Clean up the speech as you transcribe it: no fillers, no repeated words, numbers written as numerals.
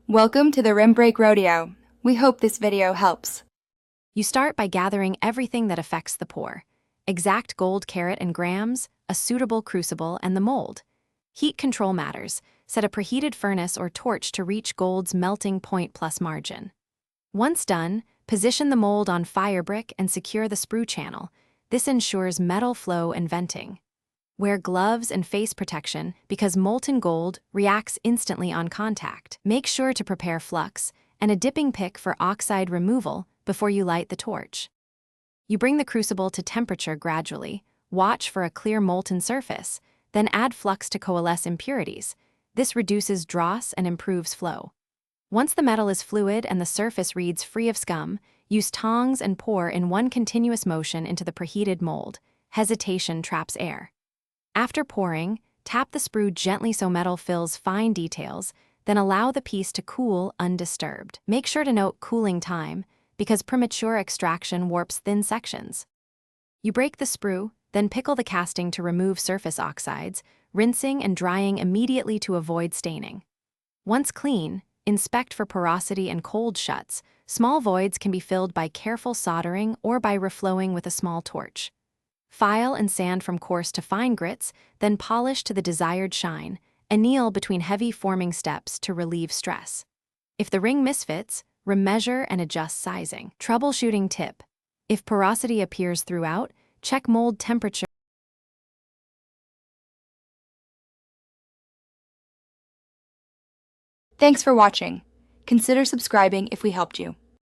Welcome to the Rim Break Rodeo. We hope this video helps. You start by gathering everything that affects the pour. Exact gold carat and grams, a suitable crucible, and the mold. Heat control matters. Set a preheated furnace or torch to reach gold's melting point plus margin. Once done, position the mold on fire brick and secure the sprue channel. This ensures metal flow and venting. Wear gloves and face protection because molten gold reacts instantly on contact. Make sure to prepare flux and a dipping pick for oxide removal before you light the torch. You bring the crucible to temperature gradually, watch for a clear molten surface, then add flux to coalesce impurities. This reduces dross and improves flow. Once the metal is fluid and the surface reads free of scum, use tongs and pour in one continuous motion into the preheated mold. Hesitation traps air. After pouring, tap the sprue gently so metal fills fine details, then allow the piece to cool undisturbed. Make sure to note cooling time, because premature extraction warps thin sections. You break the sprue, then pickle the casting to remove surface oxides, rinsing and drying immediately to avoid staining. Once clean, inspect for porosity and cold shuts. Small voids can be filled by careful soldering or by reflowing with a small torch. File and sand from coarse to fine grits, then polish to the desired shine. Anneal between heavy forming steps to relieve stress. If the ring misfits, remeasure and adjust sizing. Troubleshooting tip: if porosity appears throughout, check mold temperature. Thanks for watching. Consider subscribing if we helped you.